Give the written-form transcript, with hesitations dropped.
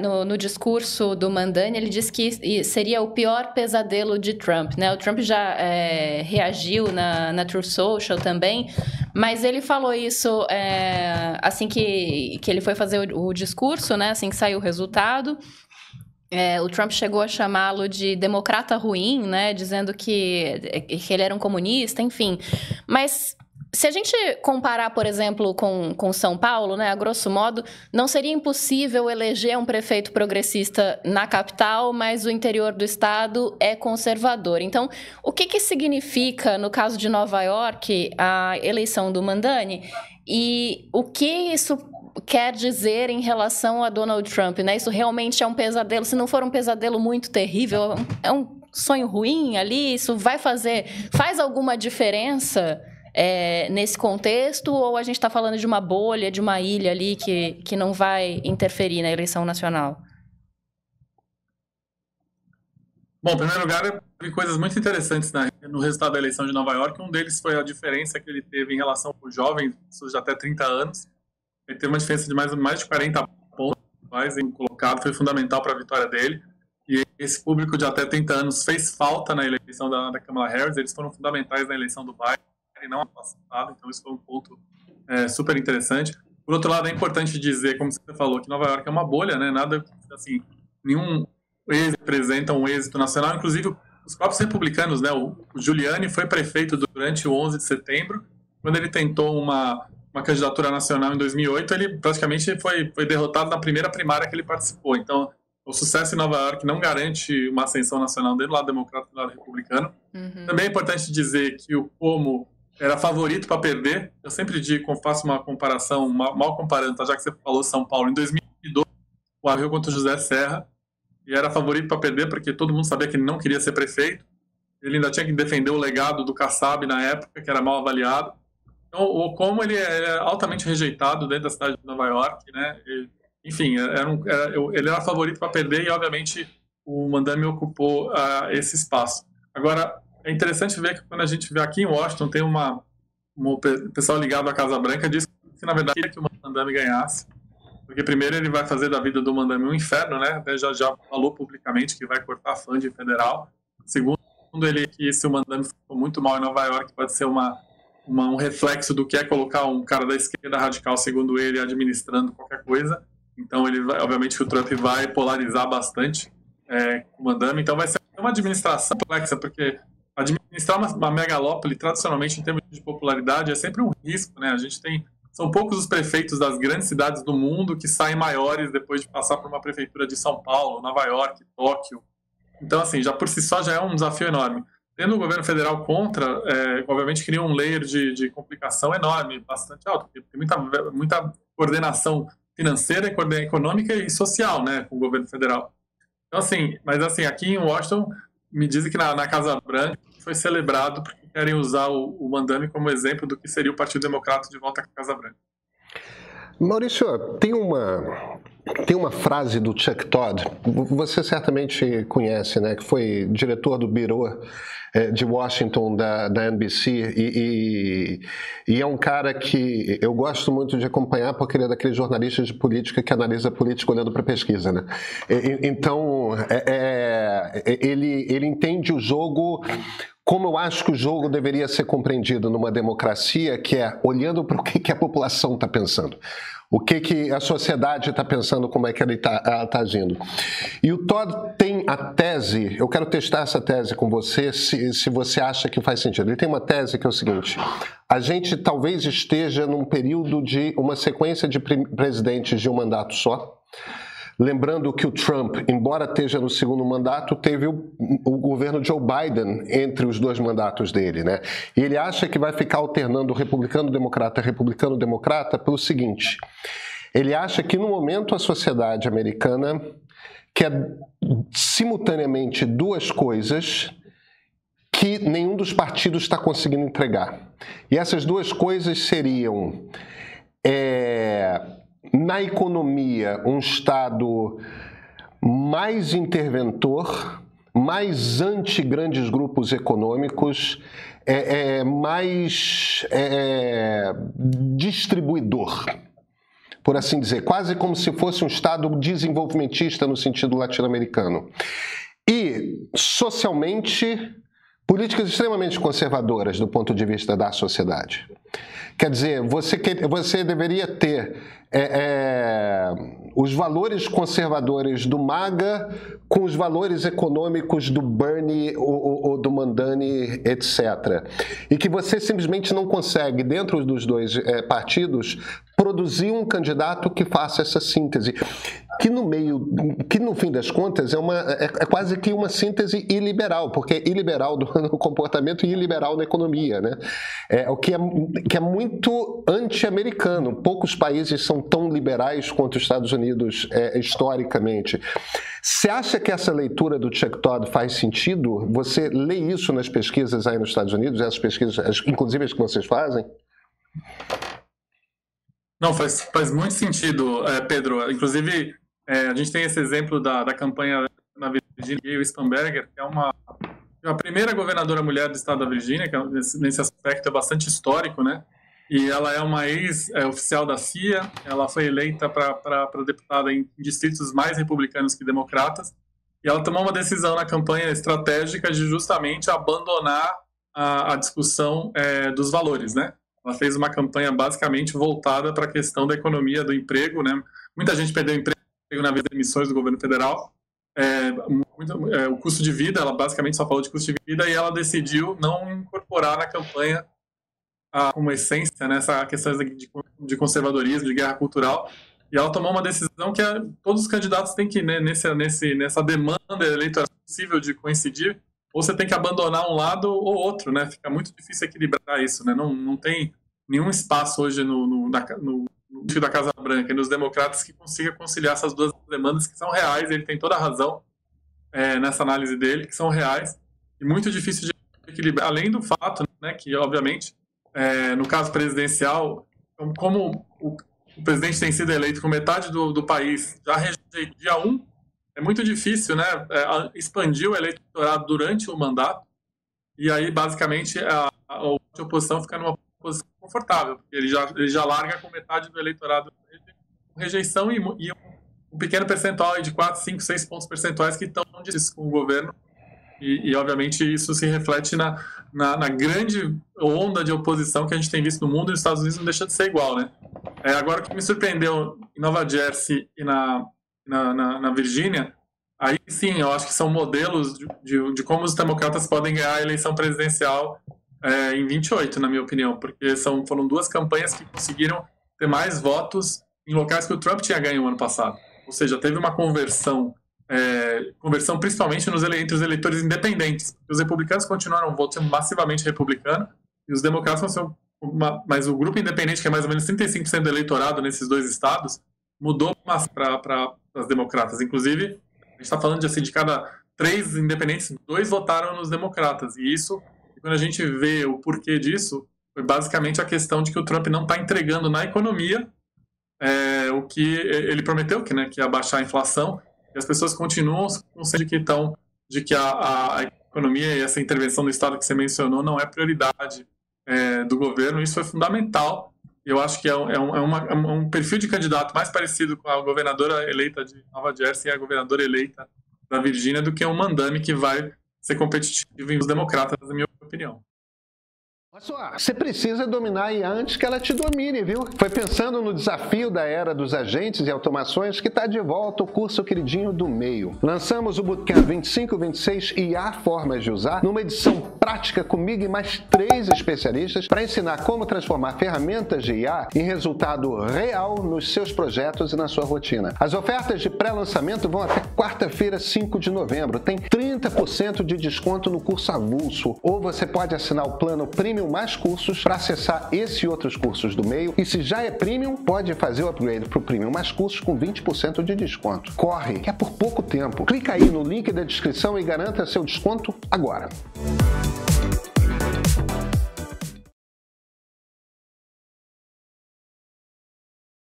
no discurso do Mandani, ele disse que seria o pior pesadelo de Trump, né? O Trump já reagiu na Truth Social também, mas ele falou isso assim que ele foi fazer o discurso, né? Assim que saiu o resultado. O Trump chegou a chamá-lo de democrata ruim, né? Dizendo que ele era um comunista, enfim. Mas se a gente comparar, por exemplo, com São Paulo, né, a grosso modo, não seria impossível eleger um prefeito progressista na capital, mas o interior do estado é conservador. Então, o que significa, no caso de Nova York, a eleição do Mandani? E o que isso quer dizer em relação a Donald Trump, né? Isso realmente é um pesadelo? Se não for um pesadelo muito terrível, é um sonho ruim ali? Isso faz alguma diferença nesse contexto, ou a gente está falando de uma bolha, de uma ilha ali que não vai interferir na eleição nacional? Bom, em primeiro lugar, eu vi coisas muito interessantes no resultado da eleição de Nova York. Um deles foi a diferença que ele teve em relação aos jovens, pessoas de até 30 anos. Ele teve uma diferença de mais de 40 pontos colocado, foi fundamental para a vitória dele. E esse público de até 30 anos fez falta na eleição da Kamala Harris, eles foram fundamentais na eleição do Biden, não ano passado, então isso foi um ponto super interessante. Por outro lado, é importante dizer, como você falou, que Nova York é uma bolha, né? Nada, assim, nenhum êxito representa um êxito nacional, inclusive os próprios republicanos, né? O Giuliani foi prefeito durante o 11 de setembro, quando ele tentou uma candidatura nacional em 2008, ele praticamente foi derrotado na primeira primária que ele participou. Então, o sucesso em Nova York não garante uma ascensão nacional dentro do lado democrata e do lado republicano. Uhum. Também é importante dizer que o Cuomo era favorito para perder. Eu sempre digo, faço uma comparação, mal comparando, tá? Já que você falou São Paulo, em 2012, o Arreu contra o José Serra, e era favorito para perder porque todo mundo sabia que ele não queria ser prefeito. Ele ainda tinha que defender o legado do Kassab na época, que era mal avaliado. Então, o Cuomo ele é altamente rejeitado dentro da cidade de Nova York, né? Enfim, ele era favorito para perder e, obviamente, o Mandani ocupou esse espaço. Agora, é interessante ver que quando a gente vê aqui em Washington, tem um pessoal ligado à Casa Branca diz que, na verdade, queria que o Mandani ganhasse, porque primeiro ele vai fazer da vida do Mandani um inferno, né? Até já falou publicamente que vai cortar funding federal. Segundo, que se o Mandani for muito mal em Nova York, pode ser um reflexo do que é colocar um cara da esquerda radical, segundo ele, administrando qualquer coisa. Então, obviamente, o Trump vai polarizar bastante com o Mandani. Então, vai ser uma administração complexa, porque administrar uma megalópole, tradicionalmente, em termos de popularidade, é sempre um risco, né? São poucos os prefeitos das grandes cidades do mundo que saem maiores depois de passar por uma prefeitura de São Paulo, Nova York, Tóquio. Então, assim, já por si só já é um desafio enorme. Tendo o governo federal contra, obviamente cria um layer de complicação enorme, bastante alto, porque tem muita coordenação financeira, econômica e social, né, com o governo federal. Então, assim, mas assim, aqui em Washington, me dizem que na Casa Branca foi celebrado porque querem usar o Mandani como exemplo do que seria o Partido Democrata de volta à Casa Branca. Maurício, tem uma frase do Chuck Todd, você certamente conhece, né, que foi diretor do Bureau de Washington da NBC e é um cara que eu gosto muito de acompanhar porque ele é daqueles jornalistas de política que analisa política olhando para pesquisa, né? Então, ele entende o jogo como eu acho que o jogo deveria ser compreendido numa democracia, que é olhando para o que a população está pensando. O que a sociedade está pensando, como é que ela está agindo. E o Todd tem a tese, eu quero testar essa tese com você, se você acha que faz sentido. Ele tem uma tese que é o seguinte: a gente talvez esteja num período de uma sequência de presidentes de um mandato só. Lembrando que o Trump, embora esteja no segundo mandato, teve o governo Joe Biden entre os dois mandatos dele, né? E ele acha que vai ficar alternando republicano-democrata pelo seguinte: ele acha que no momento a sociedade americana quer simultaneamente duas coisas que nenhum dos partidos está conseguindo entregar. E essas duas coisas seriam na economia, um Estado mais interventor, mais anti-grandes grupos econômicos, mais distribuidor. por assim dizer, quase como se fosse um Estado desenvolvimentista no sentido latino-americano. E, socialmente, políticas extremamente conservadoras do ponto de vista da sociedade. Quer dizer, você deveria ter os valores conservadores do MAGA com os valores econômicos do Bernie ou do Mandani, etc. E que você simplesmente não consegue, dentro dos dois partidos, produzir um candidato que faça essa síntese. Que no fim das contas é quase que uma síntese iliberal, porque é iliberal no comportamento e iliberal na economia, né? O que é muito anti-americano. Poucos países são tão liberais quanto os Estados Unidos historicamente. Você acha que essa leitura do Chuck Todd faz sentido? Você lê isso nas pesquisas aí nos Estados Unidos, essas pesquisas, inclusive as que vocês fazem? Não, faz muito sentido, Pedro. Inclusive, a gente tem esse exemplo da campanha na Virgínia, Gayle Spanberger, que é a primeira governadora mulher do estado da Virgínia, que nesse aspecto é bastante histórico, né? E ela é uma ex-oficial da CIA, ela foi eleita para deputada em distritos mais republicanos que democratas, e ela tomou uma decisão na campanha estratégica de justamente abandonar a discussão dos valores, né? Ela fez uma campanha basicamente voltada para a questão da economia, do emprego, né? Muita gente perdeu emprego na vez das emissões do governo federal, o custo de vida, ela basicamente só falou de custo de vida, e ela decidiu não incorporar na campanha como essência, né, essa questão de conservadorismo, de guerra cultural, e ela tomou uma decisão que todos os candidatos têm que, né, nessa demanda eleitoral possível de coincidir, ou você tem que abandonar um lado ou outro, né? Fica muito difícil equilibrar isso, né? Não tem nenhum espaço hoje no da Casa Branca e nos democratas que consiga conciliar essas duas demandas que são reais. Ele tem toda a razão nessa análise dele, que são reais, e muito difícil de equilibrar, além do fato, né, que, obviamente, no caso presidencial, como o presidente tem sido eleito com metade do país já rejeitou dia 1, é muito difícil, né, expandir o eleitorado durante o mandato, e aí, basicamente, a oposição fica numa posição confortável, porque ele já larga com metade do eleitorado com rejeição e um pequeno percentual de 4, 5, 6 pontos percentuais que estão com o governo, e obviamente, isso se reflete na grande onda de oposição que a gente tem visto no mundo, e nos Estados Unidos não deixa de ser igual, né? Agora, o que me surpreendeu em Nova Jersey e na Virgínia, aí sim, eu acho que são modelos de como os democratas podem ganhar a eleição presidencial em 28, na minha opinião, porque foram duas campanhas que conseguiram ter mais votos em locais que o Trump tinha ganho no ano passado. Ou seja, teve uma conversão principalmente entre os eleitores independentes. Os republicanos continuaram votando massivamente republicano, e os democratas mas o grupo independente, que é mais ou menos 35% do eleitorado nesses dois estados, mudou para as democratas. Inclusive, a gente está falando de cada 3 independentes, 2 votaram nos democratas. E quando a gente vê o porquê disso, foi basicamente a questão de que o Trump não está entregando na economia o que ele prometeu, que ia baixar a inflação, e as pessoas continuam com de que a economia e essa intervenção do Estado que você mencionou não é prioridade do governo. Isso é fundamental. Eu acho que é um perfil de candidato mais parecido com a governadora eleita de Nova Jersey e a governadora eleita da Virgínia do que um Mandani que vai ser competitivo em os democratas, na minha opinião. Olha só, você precisa dominar a IA antes que ela te domine, viu? Foi pensando no desafio da era dos agentes e automações que está de volta o curso queridinho do meio. Lançamos o Bootcamp 25-26 IA Formas de Usar, numa edição prática comigo e mais 3 especialistas para ensinar como transformar ferramentas de IA em resultado real nos seus projetos e na sua rotina. As ofertas de pré-lançamento vão até quarta-feira, 5 de novembro. Tem 30% de desconto no curso avulso, ou você pode assinar o plano Premium mais cursos para acessar esse e outros cursos do meio, e se já é Premium, pode fazer o upgrade para o Premium mais cursos com 20% de desconto. Corre, que é por pouco tempo. Clica aí no link da descrição e garanta seu desconto agora.